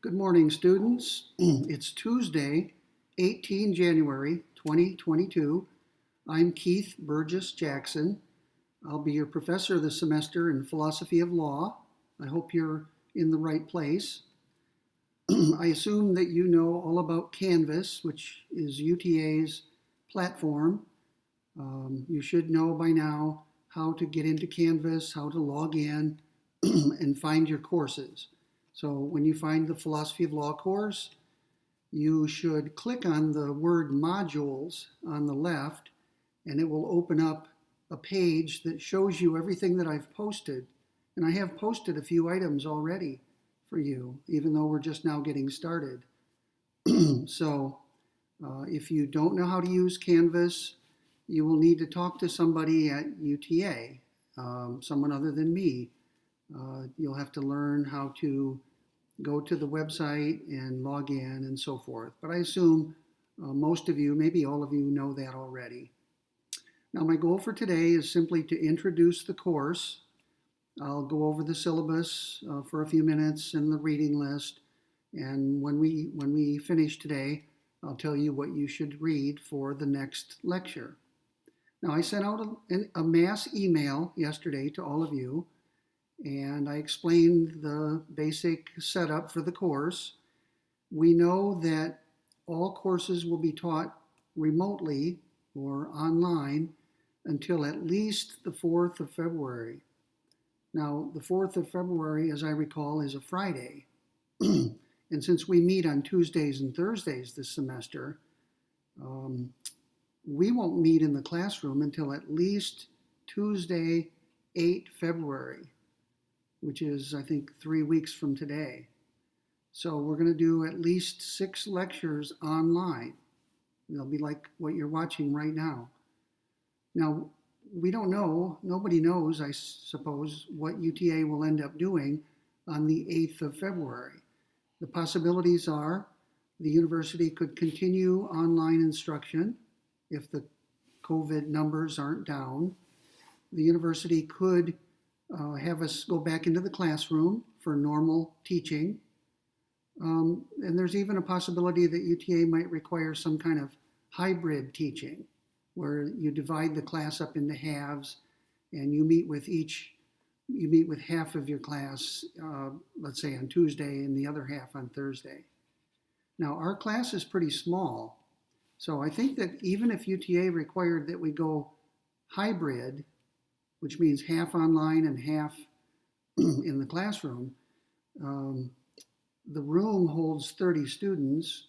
Good morning, students. It's Tuesday, 18 January 2022. I'm Keith Burgess-Jackson. I'll be your professor this semester in philosophy of law. I hope you're in the right place. I assume that you know all about Canvas, which is UTA's platform. You should know by now how to get into Canvas, how to log in, and find your courses. So when you find the philosophy of law course, you should click on the word modules on the left, and it will open up a page that shows you everything that I've posted. And I have posted a few items already for you, even though we're just now getting started. So if you don't know how to use Canvas, you will need to talk to somebody at UTA, someone other than me. You'll have to learn how to go to the website and log in and so forth. But I assume most of you, maybe all of you, know that already. Now, my goal for today is simply to introduce the course. I'll go over the syllabus for a few minutes and the reading list. And when we finish today, I'll tell you what you should read for the next lecture. Now, I sent out a mass email yesterday to all of you, and I explained the basic setup for the course. We know that all courses will be taught remotely or online until at least the 4th of February. Now, the 4th of February, as I recall, is a Friday. And since we meet on Tuesdays and Thursdays this semester, we won't meet in the classroom until at least Tuesday, 8 February. Which is, I think, 3 weeks from today. So we're going to do at least 6 lectures online. They'll be like what you're watching right now. Now, we don't know, nobody knows, I suppose, what UTA will end up doing on the 8th of February. The possibilities are the university could continue online instruction if the COVID numbers aren't down. The university could have us go back into the classroom for normal teaching. And there's even a possibility that UTA might require some kind of hybrid teaching, where you divide the class up into halves and you meet with half of your class, let's say on Tuesday, and the other half on Thursday. Now, our class is pretty small, so I think that even if UTA required that we go hybrid, which means half online and half in the classroom, the room holds 30 students,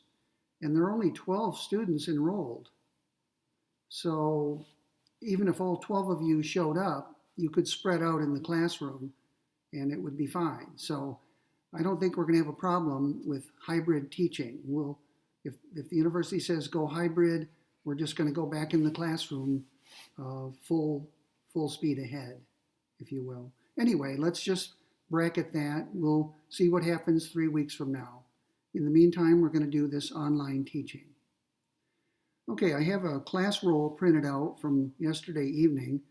and there are only 12 students enrolled. So even if all 12 of you showed up, you could spread out in the classroom and it would be fine. So I don't think we're going to have a problem with hybrid teaching. If the university says go hybrid, we're just going to go back in the classroom full speed ahead, if you will. Anyway, let's just bracket that. We'll see what happens 3 weeks from now. In the meantime, we're going to do this online teaching. Okay, I have a class roll printed out from yesterday evening.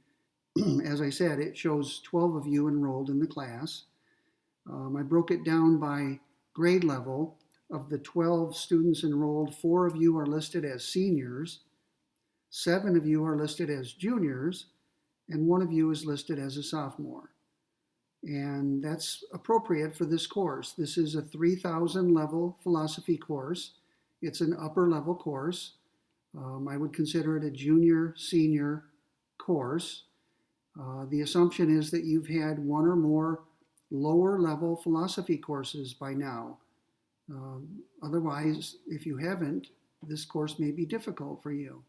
As I said, it shows 12 of you enrolled in the class. I broke it down by grade level. Of the 12 students enrolled, 4 of you are listed as seniors, 7 of you are listed as juniors, and 1 of you is listed as a sophomore. And that's appropriate for this course. This is a 3,000 level philosophy course. It's an upper level course. I would consider it a junior senior course. The assumption is that you've had 1 or more lower level philosophy courses by now. Otherwise, if you haven't, this course may be difficult for you.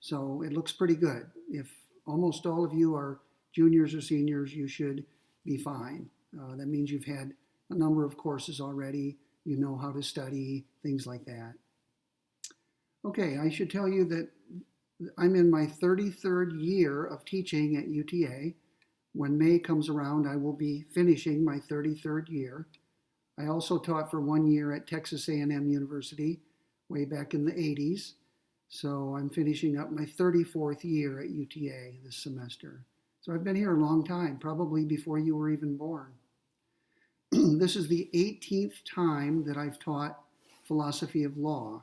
So it looks pretty good. If almost all of you are juniors or seniors, you should be fine. That means you've had a number of courses already. You know how to study, things like that. Okay, I should tell you that I'm in my 33rd year of teaching at UTA. When May comes around, I will be finishing my 33rd year. I also taught for 1 year at Texas A&M University way back in the 80s. So I'm finishing up my 34th year at UTA this semester. So I've been here a long time, probably before you were even born. This is the 18th time that I've taught philosophy of law.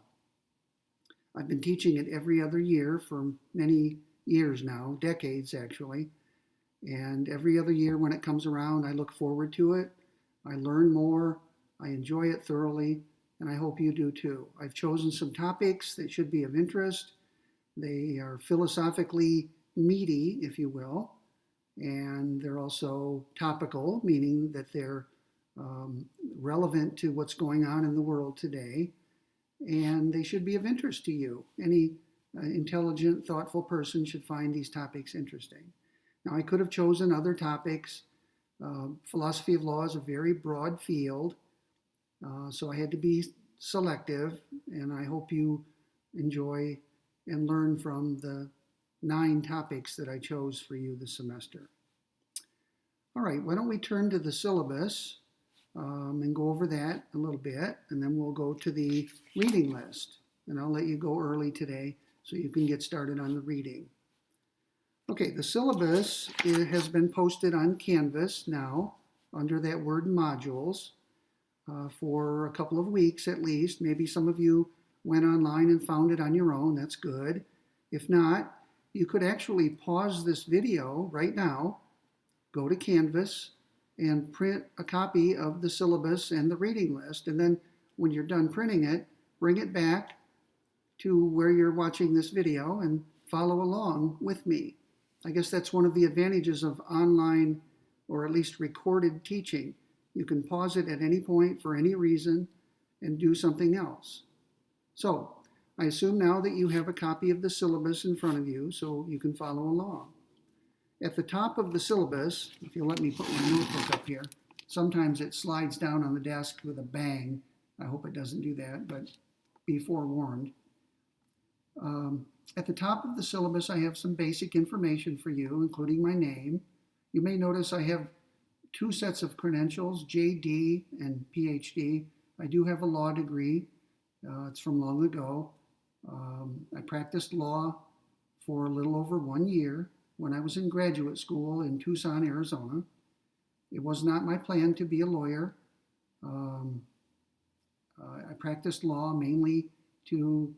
I've been teaching it every other year for many years now, decades actually. And every other year when it comes around, I look forward to it. I learn more. I enjoy it thoroughly, and I hope you do too. I've chosen some topics that should be of interest. They are philosophically meaty, if you will, and they're also topical, meaning that they're relevant to what's going on in the world today, and they should be of interest to you. Any intelligent, thoughtful person should find these topics interesting. Now, I could have chosen other topics. Philosophy of law is a very broad field, so I had to be selective, and I hope you enjoy and learn from the 9 topics that I chose for you this semester. All right, why don't we turn to the syllabus and go over that a little bit, and then we'll go to the reading list. And I'll let you go early today so you can get started on the reading. Okay, the syllabus has been posted on Canvas now under that word modules for a couple of weeks at least. Maybe some of you went online and found it on your own. That's good. If not, you could actually pause this video right now, go to Canvas, and print a copy of the syllabus and the reading list. And then when you're done printing it, bring it back to where you're watching this video and follow along with me. I guess that's one of the advantages of online or at least recorded teaching. You can pause it at any point for any reason and do something else. So I assume now that you have a copy of the syllabus in front of you so you can follow along. At the top of the syllabus, if you'll let me put my notebook up here, sometimes it slides down on the desk with a bang. I hope it doesn't do that, but be forewarned. At the top of the syllabus, I have some basic information for you, including my name. You may notice I have 2 sets of credentials, JD and PhD. I do have a law degree. It's from long ago. I practiced law for a little over 1 year when I was in graduate school in Tucson, Arizona. It was not my plan to be a lawyer. I practiced law mainly to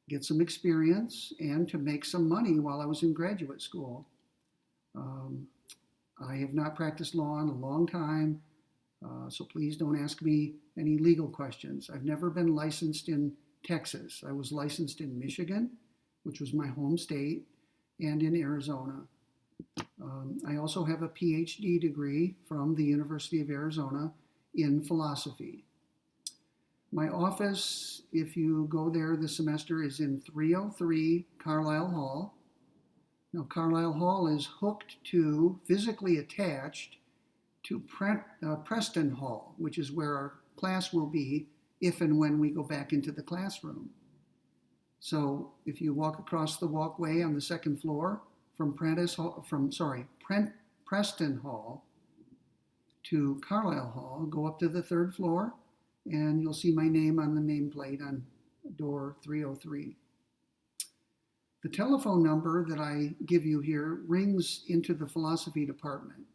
get some experience and to make some money while I was in graduate school. I have not practiced law in a long time, so please don't ask me any legal questions. I've never been licensed in Texas. I was licensed in Michigan, which was my home state, and in Arizona. I also have a PhD degree from the University of Arizona in philosophy. My office, if you go there this semester, is in 303 Carlisle Hall. Now, Carlisle Hall is hooked to, physically attached to Preston Hall, which is where our class will be if and when we go back into the classroom. So if you walk across the walkway on the 2nd floor from Preston Hall to Carlisle Hall, go up to the 3rd floor, and you'll see my name on the nameplate on door 303. The telephone number that I give you here rings into the philosophy department.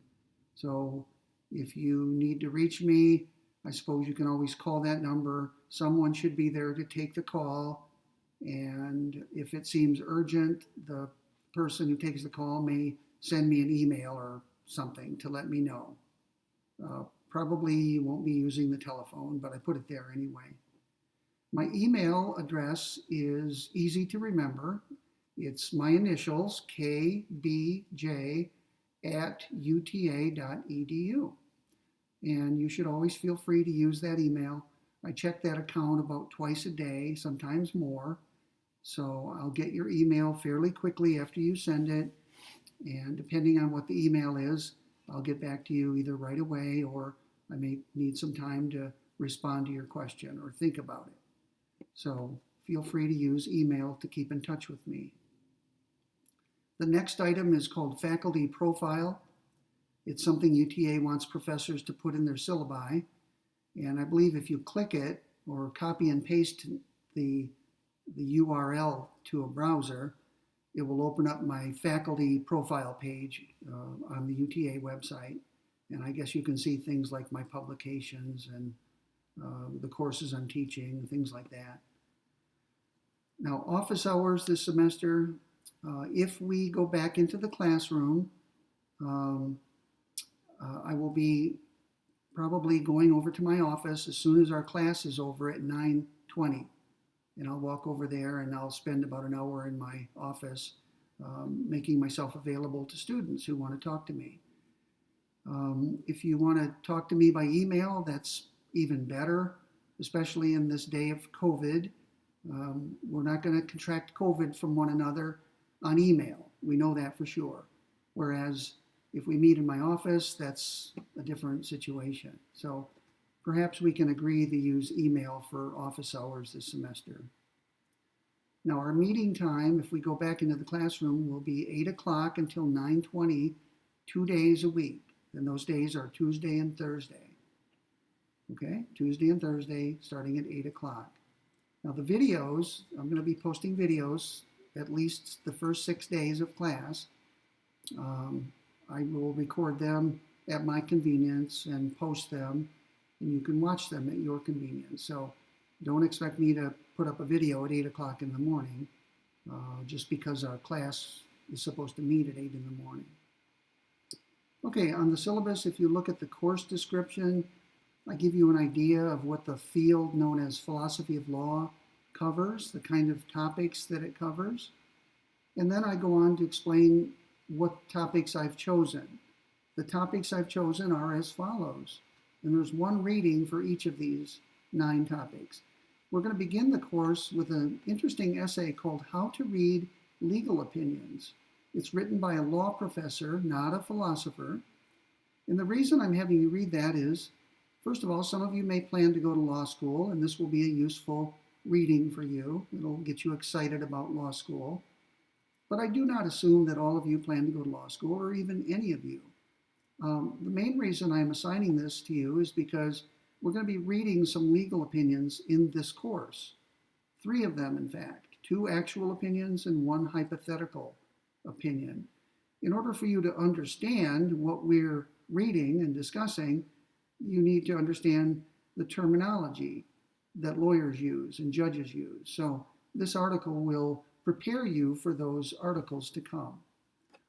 So if you need to reach me, I suppose you can always call that number. Someone should be there to take the call. And if it seems urgent, the person who takes the call may send me an email or something to let me know. Probably you won't be using the telephone, but I put it there anyway. My email address is easy to remember. It's my initials, kbj@uta.edu. And you should always feel free to use that email. I check that account about twice a day, sometimes more. So I'll get your email fairly quickly after you send it. And depending on what the email is, I'll get back to you either right away or I may need some time to respond to your question or think about it. So feel free to use email to keep in touch with me. The next item is called faculty profile. It's something UTA wants professors to put in their syllabi. And I believe if you click it or copy and paste the URL to a browser, it will open up my faculty profile page on the UTA website. And I guess you can see things like my publications and the courses I'm teaching, things like that. Now, office hours this semester, if we go back into the classroom, um, I will be probably going over to my office as soon as our class is over at 9:20. And I'll walk over there and I'll spend about an hour in my office making myself available to students who want to talk to me. If you want to talk to me by email, that's even better, especially in this day of COVID. We're not going to contract COVID from one another on email. We know that for sure. Whereas if we meet in my office, that's a different situation. So perhaps we can agree to use email for office hours this semester. Now our meeting time, if we go back into the classroom, will be 8 o'clock until 9:20, 2 days a week. And those days are Tuesday and Thursday. Okay, Tuesday and Thursday starting at 8 o'clock. Now the videos, I'm going to be posting videos at least the first 6 days of class. I will record them at my convenience and post them, and you can watch them at your convenience. So don't expect me to put up a video at 8 o'clock in the morning just because our class is supposed to meet at 8 in the morning. Okay, on the syllabus, if you look at the course description, I give you an idea of what the field known as philosophy of law covers, the kind of topics that it covers. And then I go on to explain what topics I've chosen. The topics I've chosen are as follows, and there's one reading for each of these 9 topics. We're going to begin the course with an interesting essay called How to Read Legal Opinions. It's written by a law professor, not a philosopher. And the reason I'm having you read that is, first of all, some of you may plan to go to law school, and this will be a useful reading for you. It'll get you excited about law school. But I do not assume that all of you plan to go to law school, or even any of you. The main reason I'm assigning this to you is because we're going to be reading some legal opinions in this course. 3 of them, in fact. 2 actual opinions and 1 hypothetical opinion. In order for you to understand what we're reading and discussing, you need to understand the terminology that lawyers use and judges use. So this article will prepare you for those articles to come.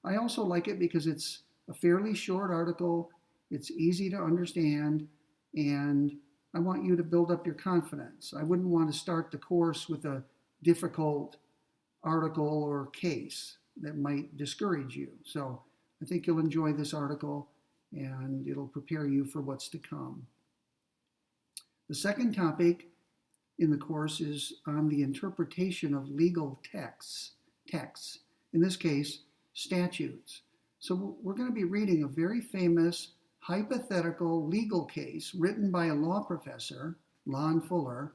I also like it because it's a fairly short article, it's easy to understand, and I want you to build up your confidence. I wouldn't want to start the course with a difficult article or case that might discourage you. So I think you'll enjoy this article and it'll prepare you for what's to come. The second topic in the course is on the interpretation of legal texts, in this case, statutes. So we're going to be reading a very famous hypothetical legal case written by a law professor, Lon Fuller,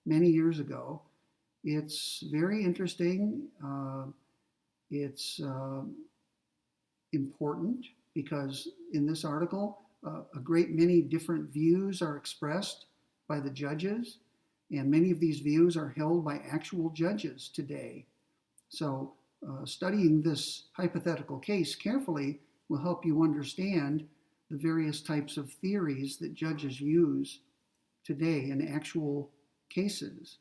many years ago. It's very interesting. It's important because in this article, a great many different views are expressed by the judges, and many of these views are held by actual judges today. So studying this hypothetical case carefully will help you understand the various types of theories that judges use today in actual cases.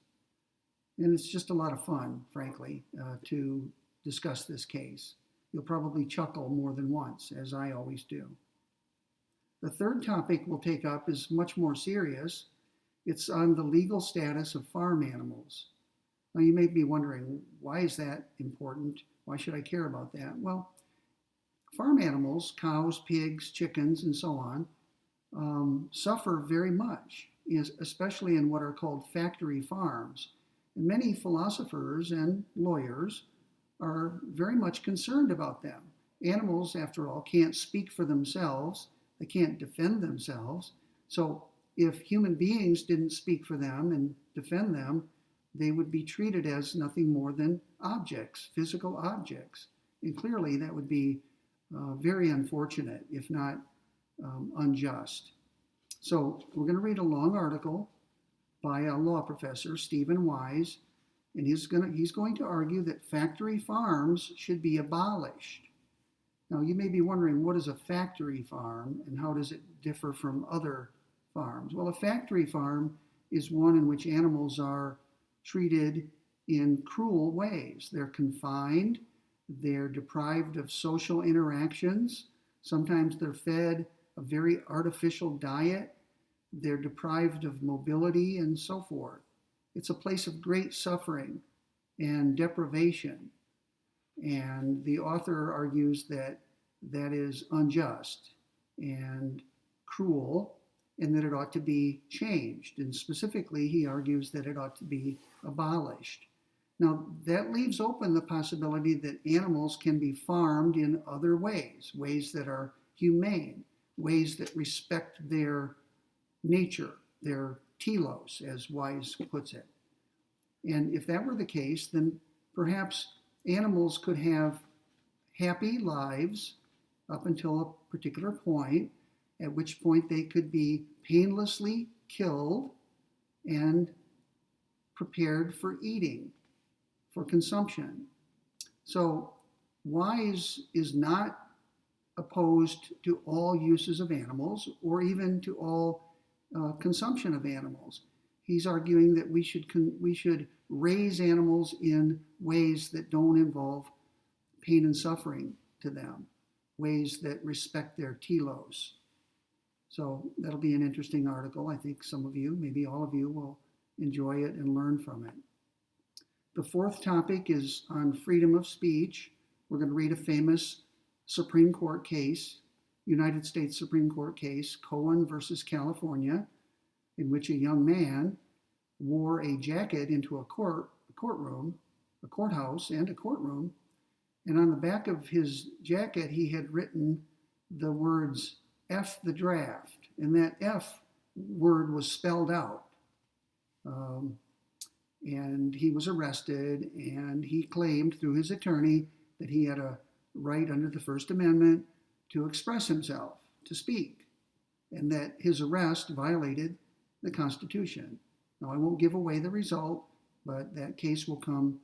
And it's just a lot of fun, frankly, to discuss this case. You'll probably chuckle more than once, as I always do. The third topic we'll take up is much more serious. It's on the legal status of farm animals. Now you may be wondering, why is that important? Why should I care about that? Well, farm animals, cows, pigs, chickens, and so on, suffer very much, especially in what are called factory farms. And many philosophers and lawyers are very much concerned about them. Animals, after all, can't speak for themselves. They can't defend themselves. So if human beings didn't speak for them and defend them, they would be treated as nothing more than objects, physical objects. And clearly that would be very unfortunate, if not unjust. So we're going to read a long article by a law professor, Stephen Wise, and he's going to argue that factory farms should be abolished. Now, you may be wondering, what is a factory farm and how does it differ from other farms? Well, a factory farm is one in which animals are treated in cruel ways. They're confined, they're deprived of social interactions, sometimes they're fed a very artificial diet, they're deprived of mobility, and so forth. It's a place of great suffering and deprivation. And the author argues that that is unjust and cruel and that it ought to be changed. And specifically, he argues that it ought to be abolished. Now, that leaves open the possibility that animals can be farmed in other ways, ways that are humane, ways that respect their nature, their telos, as Wise puts it. And if that were the case, then perhaps animals could have happy lives up until a particular point, at which point they could be painlessly killed and prepared for eating, for consumption. So Wise is not opposed to all uses of animals or even to all consumption of animals. He's arguing that we should raise animals in ways that don't involve pain and suffering to them, ways that respect their telos. So that'll be an interesting article. I think some of you, maybe all of you, will enjoy it and learn from it. The fourth topic is on freedom of speech. We're going to read a famous Supreme Court case, United States Supreme Court case, Cohen versus California, in which a young man wore a jacket into a courthouse and a courtroom, and on the back of his jacket he had written the words F the draft, and that F word was spelled out. And he was arrested, and he claimed through his attorney that he had a right under the First Amendment to express himself, to speak, and that his arrest violated the Constitution. Now, I won't give away the result, but that case will come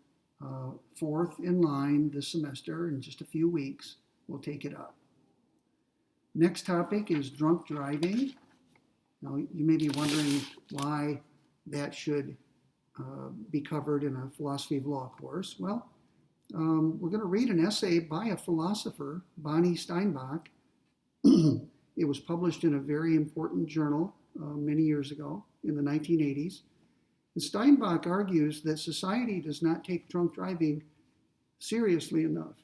fourth in line this semester. In just a few weeks, we'll take it up. Next topic is drunk driving. Now, you may be wondering why that should be covered in a philosophy of law course. Well, we're going to read an essay by a philosopher, Bonnie Steinbach. It was published in a very important journal many years ago in the 1980s. And Steinbach argues that society does not take drunk driving seriously enough.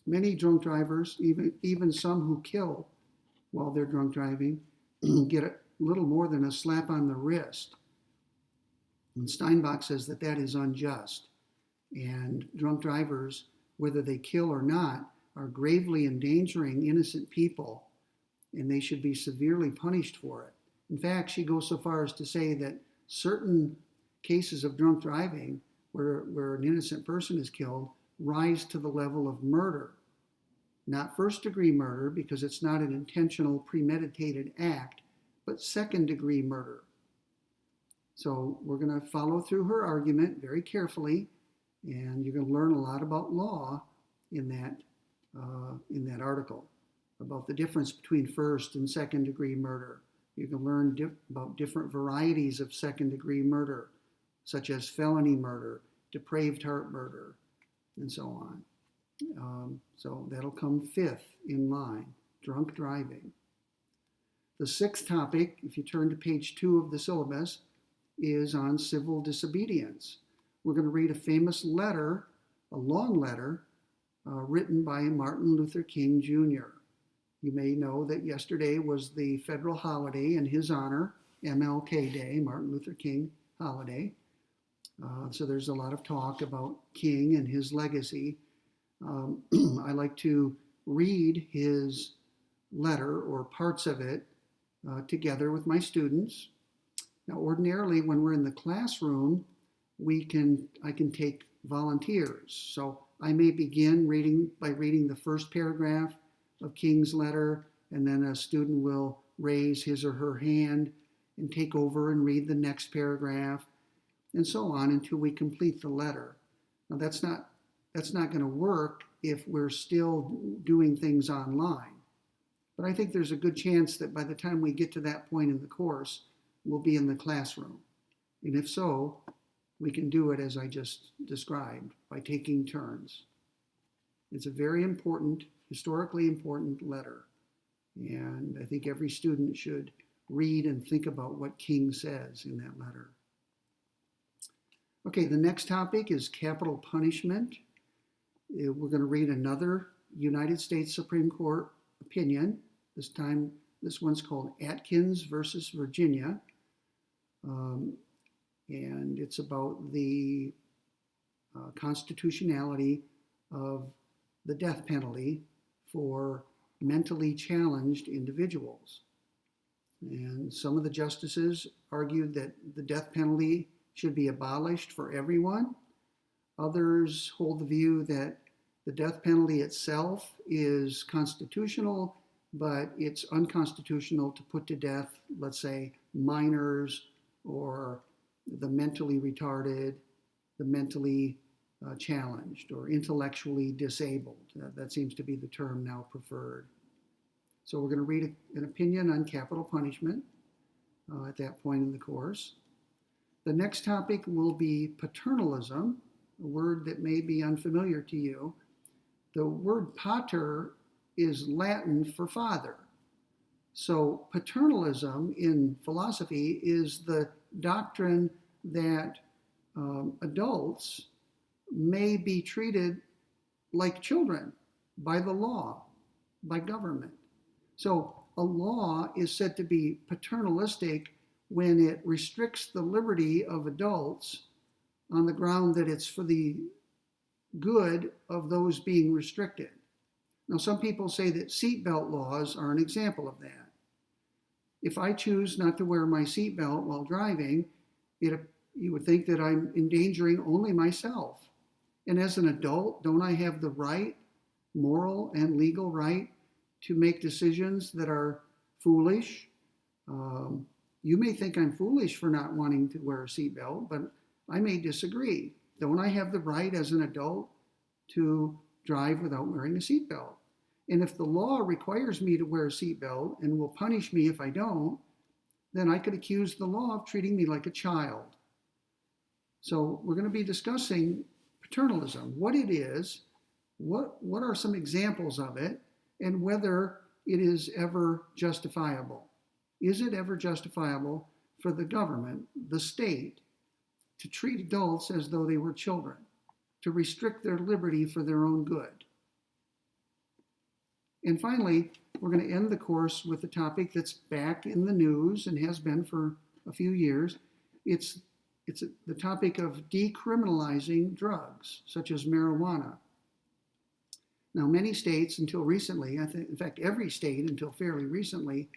Many drunk drivers, even some who kill while they're drunk driving, get a little more than a slap on the wrist. And Steinbach says that that is unjust. And drunk drivers, whether they kill or not, are gravely endangering innocent people, and they should be severely punished for it. In fact, she goes so far as to say that certain cases of drunk driving where an innocent person is killed rise to the level of murder. Not first-degree murder, because it's not an intentional, premeditated act, but second-degree murder. So we're going to follow through her argument very carefully, and you're going to learn a lot about law in that article, about the difference between first and second-degree murder. You can learn about different varieties of second-degree murder, such as felony murder, depraved heart murder, and so on. So that'll come fifth in line, drunk driving. The sixth topic, if you turn to page 2 of the syllabus, is on civil disobedience. We're going to read a famous letter, a long letter, written by Martin Luther King Jr. You may know that yesterday was the federal holiday in his honor, MLK Day, Martin Luther King holiday. So there's a lot of talk about King and his legacy. I like to read his letter or parts of it together with my students. Now, ordinarily, when we're in the classroom, I can take volunteers. So I may begin by reading the first paragraph of King's letter, and then a student will raise his or her hand and take over and read the next paragraph, and so on until we complete the letter. Now, that's not that's not going to work if we're still doing things online. But I think there's a good chance that by the time we get to that point in the course, we'll be in the classroom. And if so, we can do it as I just described, by taking turns. It's a very important, historically important letter. And I think every student should read and think about what King says in that letter. Okay, the next topic is capital punishment. We're going to read another United States Supreme Court opinion. This time, this one's called Atkins versus Virginia. And it's about the constitutionality of the death penalty for mentally challenged individuals. And some of the justices argued that the death penalty should be abolished for everyone. Others hold the view that the death penalty itself is constitutional, but it's unconstitutional to put to death, let's say, minors or the mentally retarded, the mentally challenged, or intellectually disabled. That seems to be the term now preferred. So we're going to read an opinion on capital punishment at that point in the course. The next topic will be paternalism, a word that may be unfamiliar to you. The word pater is Latin for father. So paternalism in philosophy is the doctrine that adults may be treated like children by the law, by government. So a law is said to be paternalistic when it restricts the liberty of adults on the ground that it's for the good of those being restricted. Now, some people say that seatbelt laws are an example of that. If I choose not to wear my seatbelt while driving, you would think that I'm endangering only myself. And as an adult, don't I have the right, moral and legal right, to make decisions that are foolish? You may think I'm foolish for not wanting to wear a seatbelt, but I may disagree. Don't I have the right as an adult to drive without wearing a seatbelt? And if the law requires me to wear a seatbelt and will punish me if I don't, then I could accuse the law of treating me like a child. So we're going to be discussing paternalism, what it is, what are some examples of it, and whether it is ever justifiable. Is it ever justifiable for the government, the state, to treat adults as though they were children, to restrict their liberty for their own good? And finally, we're going to end the course with a topic that's back in the news and has been for a few years. It's the topic of decriminalizing drugs, such as marijuana. Now, many states until recently, I think, in fact, every state until fairly recently,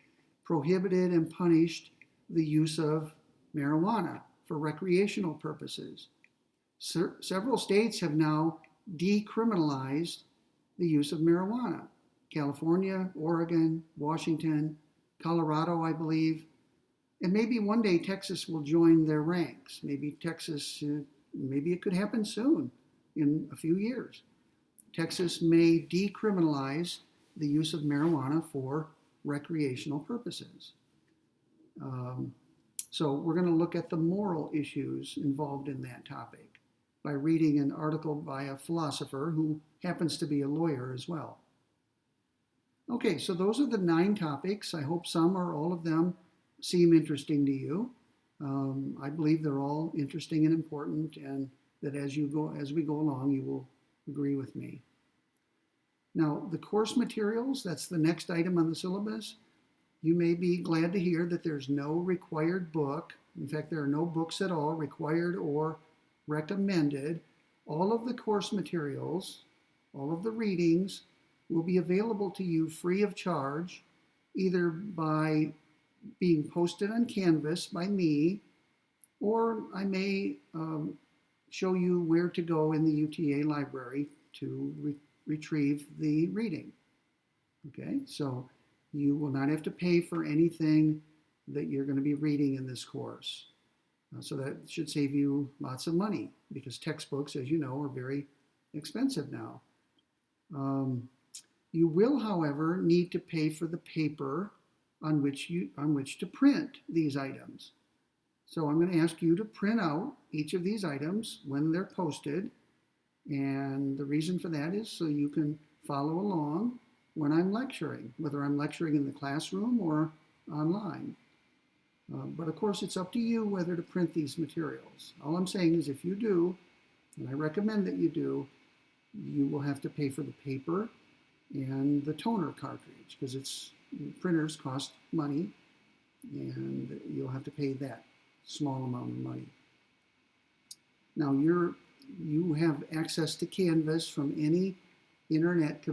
prohibited and punished the use of marijuana for recreational purposes. Several states have now decriminalized the use of marijuana. California, Oregon, Washington, Colorado, I believe. And maybe one day Texas will join their ranks. Maybe Texas, maybe it could happen soon, in a few years. Texas may decriminalize the use of marijuana for recreational purposes. So we're going to look at the moral issues involved in that topic by reading an article by a philosopher who happens to be a lawyer as well. Okay, so those are the 9 topics. I hope some or all of them seem interesting to you. I believe they're all interesting and important, and that as we go along, you will agree with me. Now, the course materials, that's the next item on the syllabus. You may be glad to hear that there's no required book. In fact, there are no books at all required or recommended. All of the course materials, all of the readings, will be available to you free of charge, either by being posted on Canvas by me, or I may show you where to go in the UTA library to retrieve the reading. Okay, so you will not have to pay for anything that you're going to be reading in this course. So that should save you lots of money, because textbooks, as you know, are very expensive now. You will, however, need to pay for the paper on which to print these items. So I'm going to ask you to print out each of these items when they're posted. And the reason for that is so you can follow along when I'm lecturing, whether I'm lecturing in the classroom or online. But of course, it's up to you whether to print these materials. All I'm saying is if you do, and I recommend that you do, you will have to pay for the paper and the toner cartridge because printers cost money and you'll have to pay that small amount of money. Now you have access to Canvas from any internet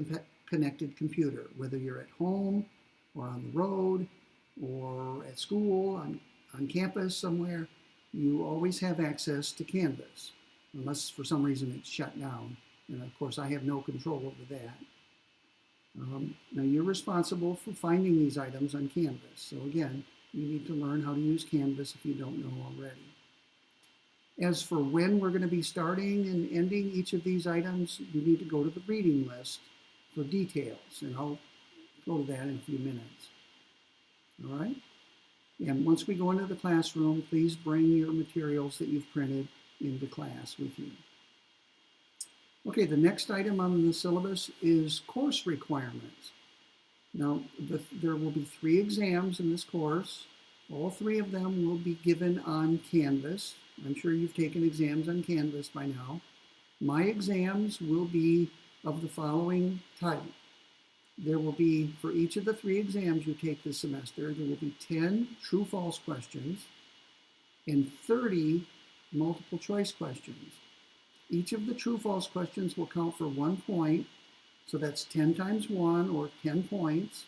connected computer, whether you're at home or on the road or at school, on campus somewhere, you always have access to Canvas, unless for some reason it's shut down. And of course, I have no control over that. Now you're responsible for finding these items on Canvas. So again, you need to learn how to use Canvas if you don't know already. As for when we're going to be starting and ending each of these items, you need to go to the reading list for details, and I'll go to that in a few minutes. All right? And once we go into the classroom, please bring your materials that you've printed into class with you. Okay, the next item on the syllabus is course requirements. Now, there will be 3 exams in this course. All 3 of them will be given on Canvas. I'm sure you've taken exams on Canvas by now. My exams will be of the following type. There will be, for each of the 3 exams you take this semester, there will be 10 true-false questions and 30 multiple choice questions. Each of the true-false questions will count for 1 point, so that's 10 times 1 or 10 points.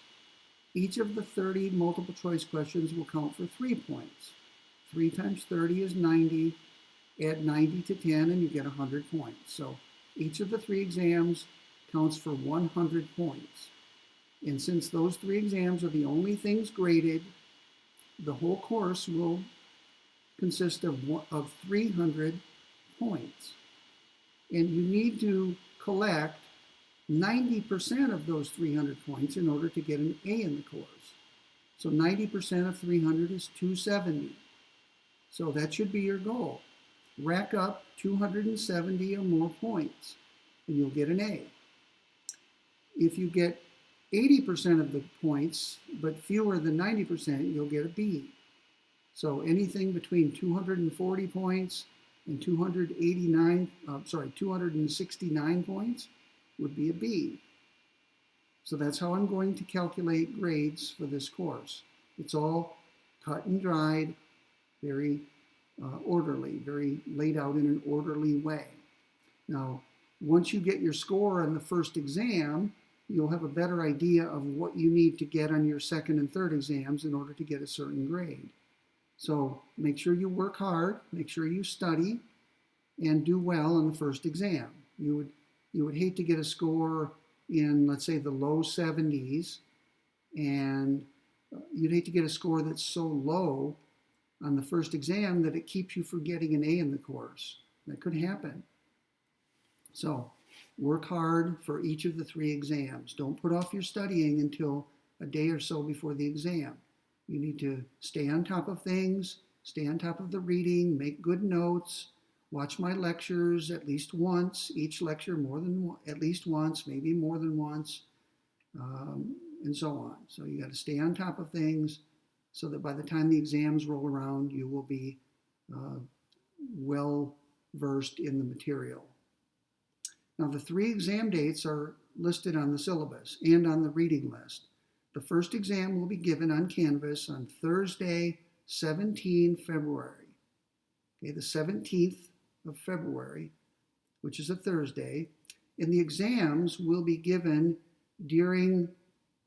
Each of the 30 multiple choice questions will count for 3 points. 3 times 30 is 90. Add 90 to 10 and you get 100 points. So each of the 3 exams counts for 100 points. And since those 3 exams are the only things graded, the whole course will consist of 300 points. And you need to collect 90% of those 300 points in order to get an A in the course. So 90% of 300 is 270. So that should be your goal. Rack up 270 or more points and you'll get an A. If you get 80% of the points, but fewer than 90%, you'll get a B. So anything between 240 points and 269 points would be a B. So that's how I'm going to calculate grades for this course. It's all cut and dried, very orderly, very laid out in an orderly way. Now, once you get your score on the first exam, you'll have a better idea of what you need to get on your second and third exams in order to get a certain grade. So make sure you work hard, make sure you study, and do well on the first exam. You would hate to get a score in, let's say, the low 70s, and you'd hate to get a score that's so low on the first exam that it keeps you from getting an A in the course. That could happen. So work hard for each of the 3 exams. Don't put off your studying until a day or so before the exam. You need to stay on top of things, stay on top of the reading, make good notes, watch my lectures at least once, each lecture at least once, maybe more than once, and so on. So you got to stay on top of things so that by the time the exams roll around, you will be well versed in the material. Now, the 3 exam dates are listed on the syllabus and on the reading list. The first exam will be given on Canvas on Thursday, 17 February. Okay, the 17th of February, which is a Thursday, and the exams will be given during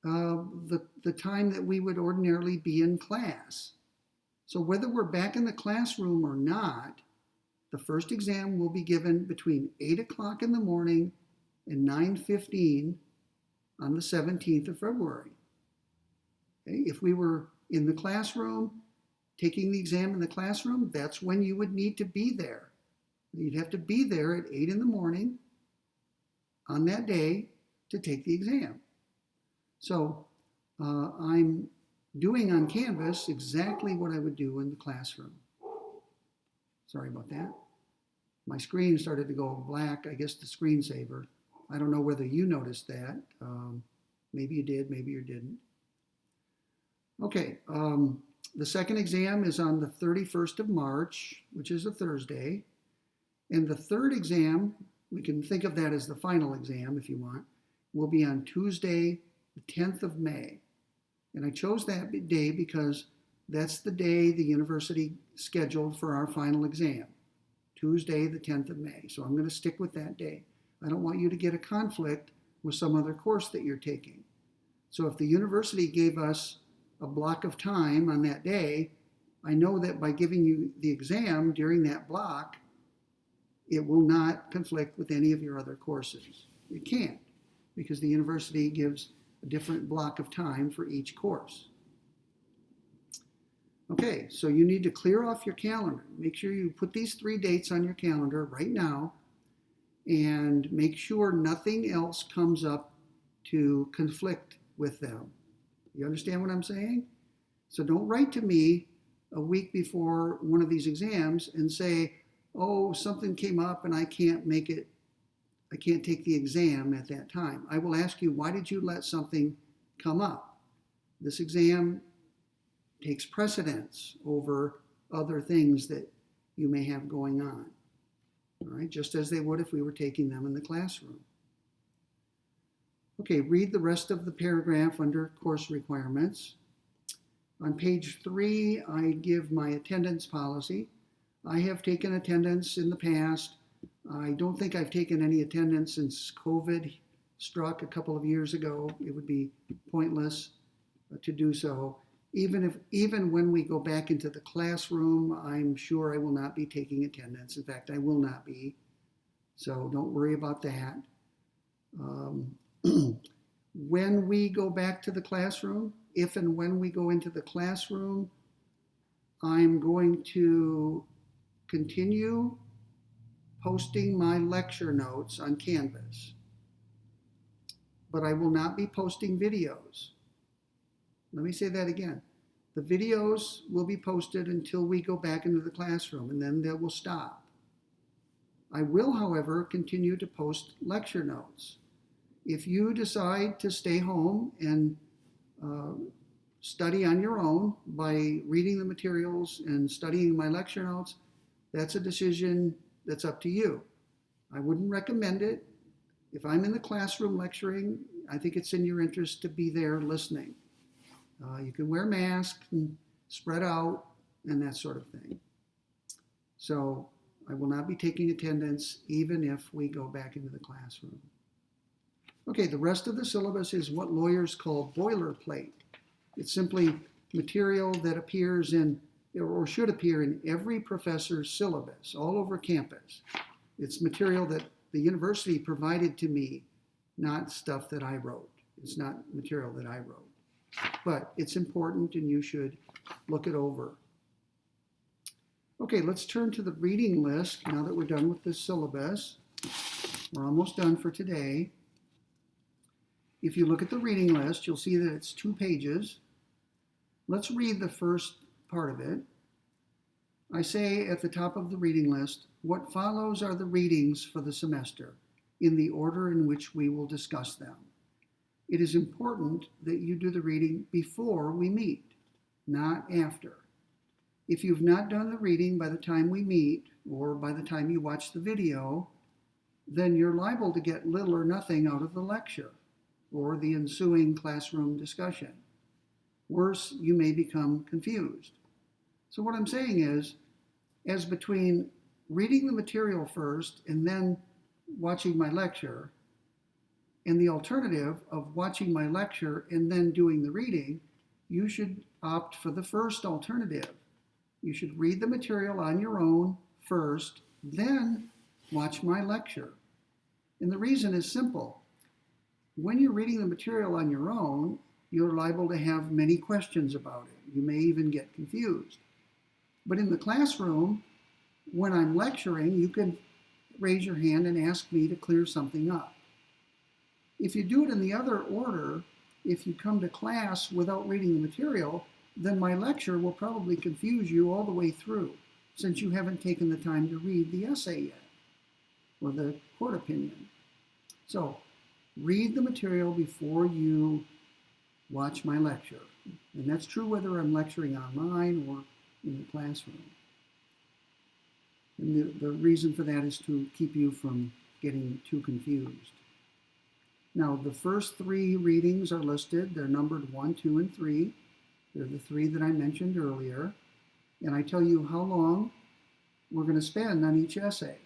the time that we would ordinarily be in class. So whether we're back in the classroom or not, the first exam will be given between 8 o'clock in the morning and 9:15 on the 17th of February. Okay? If we were in the classroom, taking the exam in the classroom, that's when you would need to be there. You'd have to be there at 8 in the morning on that day to take the exam. So I'm doing on Canvas exactly what I would do in the classroom. Sorry about that. My screen started to go black, I guess the screensaver. I don't know whether you noticed that. Maybe you did, maybe you didn't. Okay, the second exam is on the 31st of March, which is a Thursday. And the third exam, we can think of that as the final exam if you want, will be on Tuesday, the 10th of May. And I chose that day because that's the day the university scheduled for our final exam, Tuesday, the 10th of May. So I'm going to stick with that day. I don't want you to get a conflict with some other course that you're taking. So if the university gave us a block of time on that day, I know that by giving you the exam during that block, it will not conflict with any of your other courses. It can't, because the university gives a different block of time for each course. Okay, so you need to clear off your calendar. Make sure you put these 3 dates on your calendar right now, and make sure nothing else comes up to conflict with them. You understand what I'm saying? So don't write to me a week before one of these exams and say, oh, something came up and I can't make it, I can't take the exam at that time. I will ask you, why did you let something come up? This exam takes precedence over other things that you may have going on. All right, just as they would if we were taking them in the classroom. Okay, read the rest of the paragraph under course requirements. On page 3, I give my attendance policy. I have taken attendance in the past. I don't think I've taken any attendance since COVID struck a couple of years ago. It would be pointless to do so. Even when we go back into the classroom, I'm sure I will not be taking attendance. In fact, I will not be. So don't worry about that. When we go back to the classroom, if and when we go into the classroom, I'm going to continue posting my lecture notes on Canvas, but I will not be posting videos. Let me say that again. The videos will be posted until we go back into the classroom, and then they will stop. I will, however, continue to post lecture notes. If you decide to stay home and study on your own by reading the materials and studying my lecture notes, that's a decision that's up to you. I wouldn't recommend it. If I'm in the classroom lecturing, I think it's in your interest to be there listening. You can wear masks and spread out and that sort of thing. So I will not be taking attendance even if we go back into the classroom. Okay, the rest of the syllabus is what lawyers call boilerplate. It's simply material that appears in, or should appear in, every professor's syllabus all over campus. It's material that the university provided to me, not stuff that I wrote. It's not material that I wrote. But it's important and you should look it over. Okay, let's turn to the reading list now that we're done with this syllabus. We're almost done for today. If you look at the reading list, you'll see that it's 2 pages. Let's read the first part of it. I say at the top of the reading list, what follows are the readings for the semester in the order in which we will discuss them. It is important that you do the reading before we meet, not after. If you've not done the reading by the time we meet or by the time you watch the video, then you're liable to get little or nothing out of the lecture or the ensuing classroom discussion. Worse, you may become confused. So what I'm saying is, as between reading the material first and then watching my lecture, and the alternative of watching my lecture and then doing the reading, you should opt for the first alternative. You should read the material on your own first, then watch my lecture. And the reason is simple. When you're reading the material on your own, you're liable to have many questions about it. You may even get confused. But in the classroom, when I'm lecturing, you can raise your hand and ask me to clear something up. If you do it in the other order, if you come to class without reading the material, then my lecture will probably confuse you all the way through, since you haven't taken the time to read the essay yet, or the court opinion. So, read the material before you watch my lecture. And that's true whether I'm lecturing online or in the classroom. And the reason for that is to keep you from getting too confused. Now, the first 3 readings are listed. They're numbered 1, 2, and 3. They're the 3 that I mentioned earlier. And I tell you how long we're going to spend on each essay.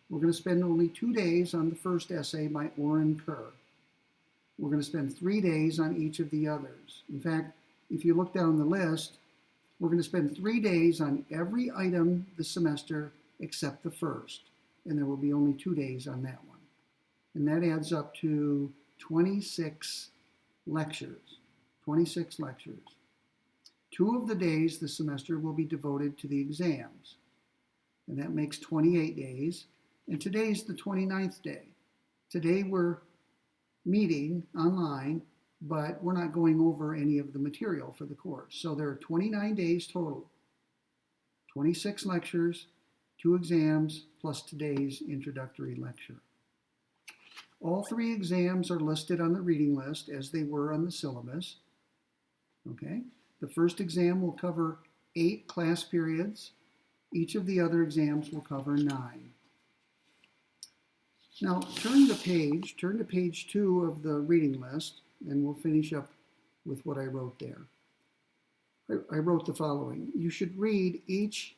We're going to spend only 2 days on the first essay by Orrin Kerr. We're going to spend 3 days on each of the others. In fact, if you look down the list, we're going to spend 3 days on every item this semester except the first. And there will be only 2 days on that one. And that adds up to 26 lectures. 26 lectures. 2 of the days this semester will be devoted to the exams. And that makes 28 days. And today's the 29th day. Today we're meeting online, but we're not going over any of the material for the course. So there are 29 days total. 26 lectures, 2 exams, plus today's introductory lecture. All 3 exams are listed on the reading list as they were on the syllabus. Okay? The first exam will cover 8 class periods. Each of the other exams will cover 9. Now, turn to page 2 of the reading list, and we'll finish up with what I wrote there. I wrote the following. You should read each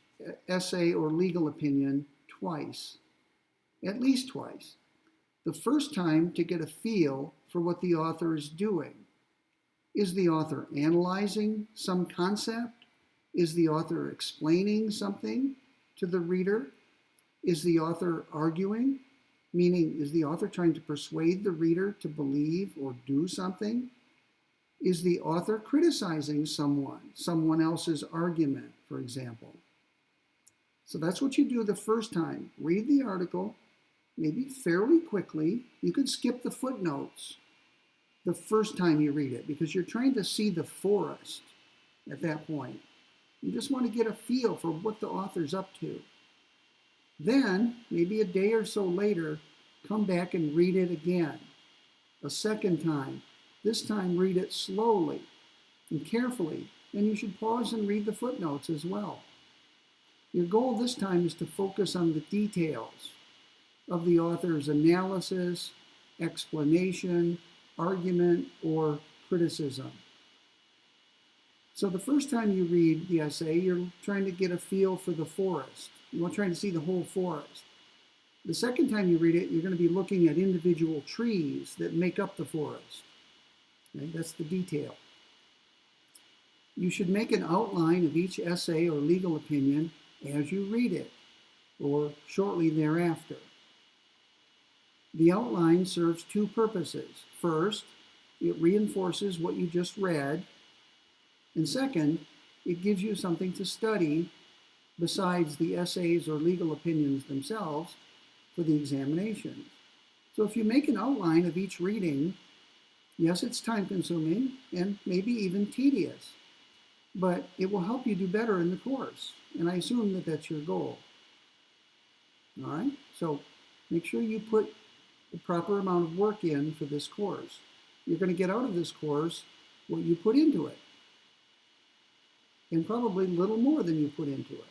essay or legal opinion twice, at least twice. The first time to get a feel for what the author is doing. Is the author analyzing some concept? Is the author explaining something to the reader? Is the author arguing? Meaning, is the author trying to persuade the reader to believe or do something? Is the author criticizing someone else's argument, for example? So that's what you do the first time. Read the article, maybe fairly quickly. You could skip the footnotes the first time you read it because you're trying to see the forest at that point. You just want to get a feel for what the author's up to. Then, maybe a day or so later, come back and read it again, a second time. This time, read it slowly and carefully, and you should pause and read the footnotes as well. Your goal this time is to focus on the details of the author's analysis, explanation, argument, or criticism. So the first time you read the essay, you're trying to get a feel for the forest. You're trying to see the whole forest. The second time you read it, you're going to be looking at individual trees that make up the forest. Okay? That's the detail. You should make an outline of each essay or legal opinion as you read it, or shortly thereafter. The outline serves 2 purposes. First, it reinforces what you just read, and second, it gives you something to study besides the essays or legal opinions themselves for the examinations. So if you make an outline of each reading, yes, it's time-consuming and maybe even tedious, but it will help you do better in the course, and I assume that that's your goal. All right, so make sure you put the proper amount of work in for this course. You're going to get out of this course what you put into it, and probably little more than you put into it.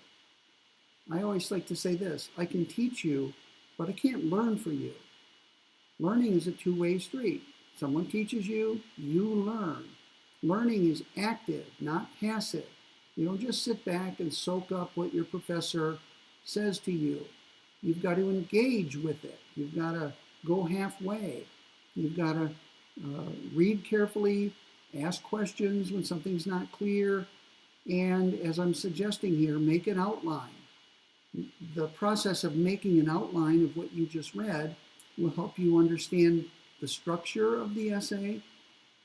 I always like to say this, I can teach you, but I can't learn for you. Learning is a 2-way street. Someone teaches you, you learn. Learning is active, not passive. You don't just sit back and soak up what your professor says to you. You've got to engage with it. You've got to go halfway. You've got to read carefully, ask questions when something's not clear, and as I'm suggesting here, make an outline. The process of making an outline of what you just read will help you understand the structure of the essay,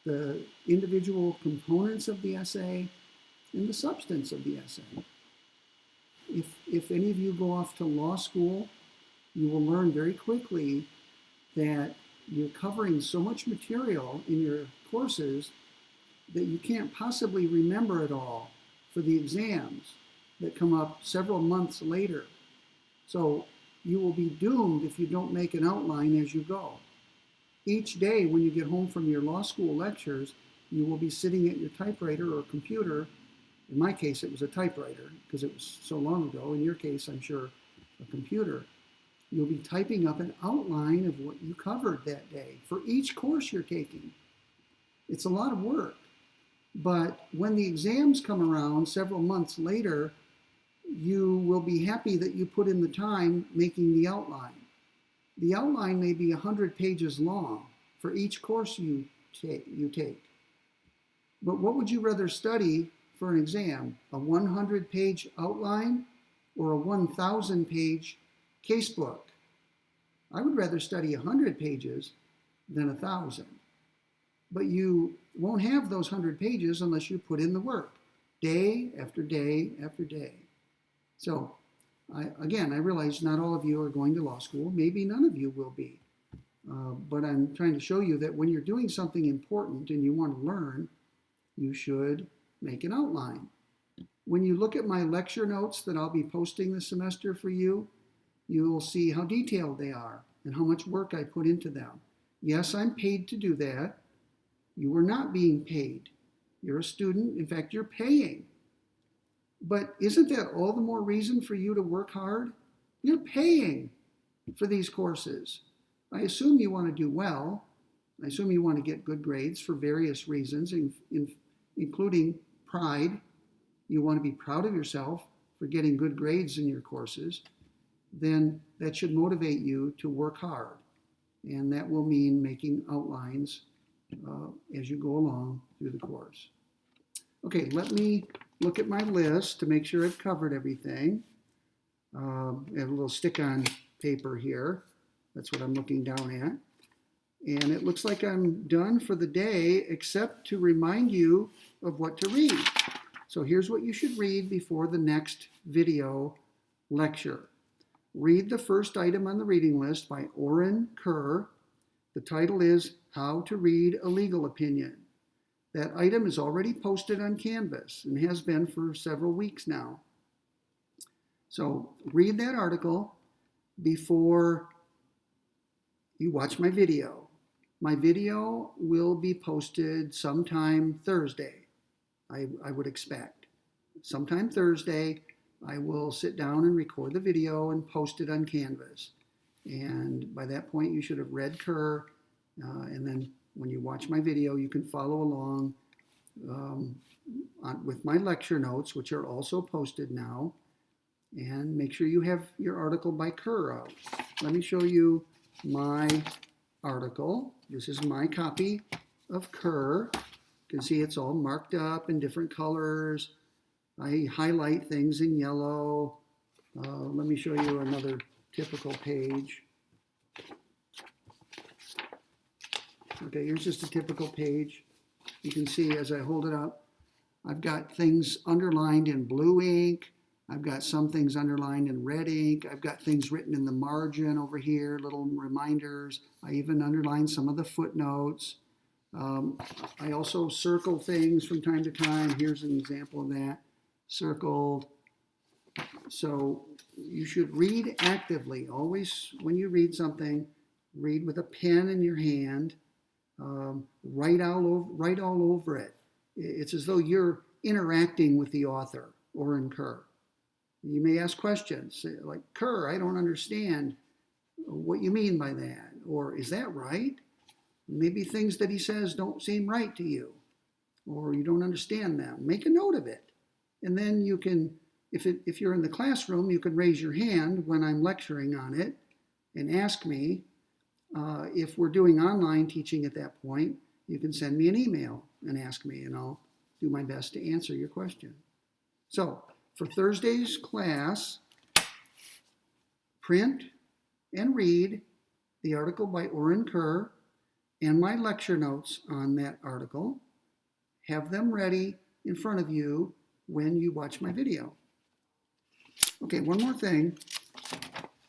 the individual components of the essay, and the substance of the essay. If any of you go off to law school, you will learn very quickly that you're covering so much material in your courses that you can't possibly remember it all for the exams that come up several months later. So you will be doomed if you don't make an outline as you go. Each day when you get home from your law school lectures, you will be sitting at your typewriter or computer. In my case, it was a typewriter because it was so long ago. In your case, I'm sure a computer. You'll be typing up an outline of what you covered that day for each course you're taking. It's a lot of work. But when the exams come around several months later, you will be happy that you put in the time making the outline. The outline may be 100 pages long for each course you take. But what would you rather study for an exam? A 100-page outline or a 1,000-page casebook? I would rather study 100 pages than 1,000. But you won't have those 100 pages unless you put in the work, day after day after day. So, I realize not all of you are going to law school. Maybe none of you will be. But I'm trying to show you that when you're doing something important and you want to learn, you should make an outline. When you look at my lecture notes that I'll be posting this semester for you, you'll see how detailed they are and how much work I put into them. Yes, I'm paid to do that. You are not being paid. You're a student. In fact, you're paying. But isn't that all the more reason for you to work hard? You're paying for these courses. I assume you want to do well. I assume you want to get good grades for various reasons, including pride. You want to be proud of yourself for getting good grades in your courses. Then that should motivate you to work hard. And that will mean making outlines as you go along through the course. Okay, let me look at my list to make sure I've covered everything. I have a little stick-on paper here. That's what I'm looking down at. And it looks like I'm done for the day, except to remind you of what to read. So here's what you should read before the next video lecture. Read the first item on the reading list by Oren Kerr. The title is How to Read a Legal Opinion. That item is already posted on Canvas and has been for several weeks now. So read that article before you watch my video. My video will be posted sometime Thursday, I would expect. Sometime Thursday, I will sit down and record the video and post it on Canvas. And by that point, you should have read Kerr, and then when you watch my video, you can follow along with my lecture notes, which are also posted now. And make sure you have your article by Kerr out. Let me show you my article. This is my copy of Kerr. You can see it's all marked up in different colors. I highlight things in yellow. Let me show you another typical page. Okay, here's just a typical page. You can see as I hold it up, I've got things underlined in blue ink. I've got some things underlined in red ink. I've got things written in the margin over here, little reminders. I even underline some of the footnotes. I also circle things from time to time. Here's an example of that, circled. So you should read actively. Always, when you read something, read with a pen in your hand. Write all over it. It's as though you're interacting with the author, Oren Kerr. You may ask questions like, Kerr, I don't understand what you mean by that. Or is that right? Maybe things that he says don't seem right to you, or you don't understand them. Make a note of it. And then you can, if you're in the classroom, you can raise your hand when I'm lecturing on it and ask me. If we're doing online teaching at that point, you can send me an email and ask me, and I'll do my best to answer your question. So for Thursday's class, print and read the article by Oren Kerr and my lecture notes on that article. Have them ready in front of you when you watch my video. Okay, one more thing.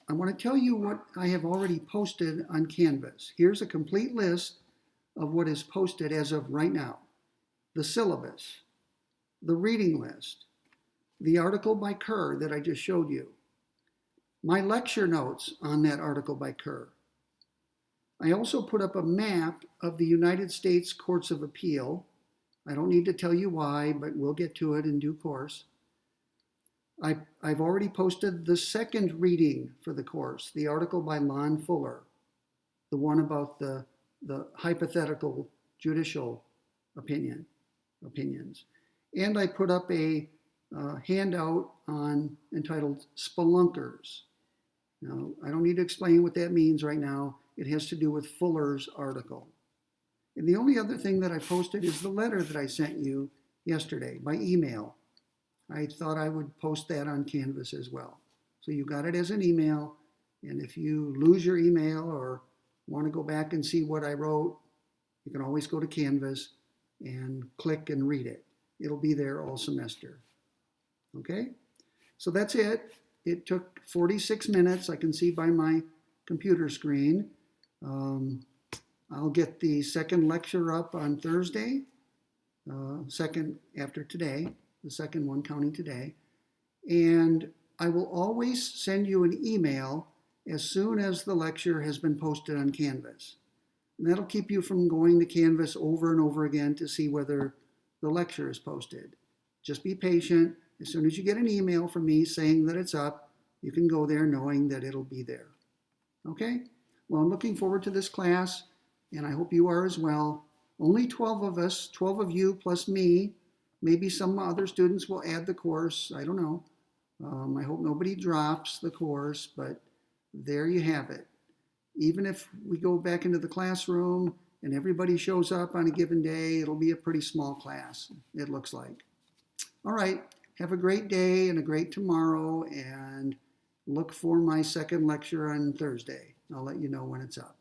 I want to tell you what I have already posted on Canvas. Here's a complete list of what is posted as of right now. The syllabus, the reading list, the article by Kerr that I just showed you, my lecture notes on that article by Kerr. I also put up a map of the United States Courts of Appeal. I don't need to tell you why, but we'll get to it in due course. I've already posted the second reading for the course, the article by Lon Fuller, the one about the hypothetical judicial opinions. And I put up a handout entitled Spelunkers. Now, I don't need to explain what that means right now. It has to do with Fuller's article. And the only other thing that I posted is the letter that I sent you yesterday by email. I thought I would post that on Canvas as well. So you got it as an email, and if you lose your email or want to go back and see what I wrote, you can always go to Canvas and click and read it. It'll be there all semester. Okay? So that's it. It took 46 minutes. I can see by my computer screen. I'll get the second lecture up on Thursday, second after today, the second one counting today. And I will always send you an email as soon as the lecture has been posted on Canvas. And that'll keep you from going to Canvas over and over again to see whether the lecture is posted. Just be patient. As soon as you get an email from me saying that it's up, you can go there knowing that it'll be there. Okay? Well, I'm looking forward to this class, and I hope you are as well. Only 12 of us, 12 of you plus me. Maybe some other students will add the course. I don't know. I hope nobody drops the course, but there you have it. Even if we go back into the classroom and everybody shows up on a given day, it'll be a pretty small class, it looks like. All right, have a great day and a great tomorrow, and look for my second lecture on Thursday. I'll let you know when it's up.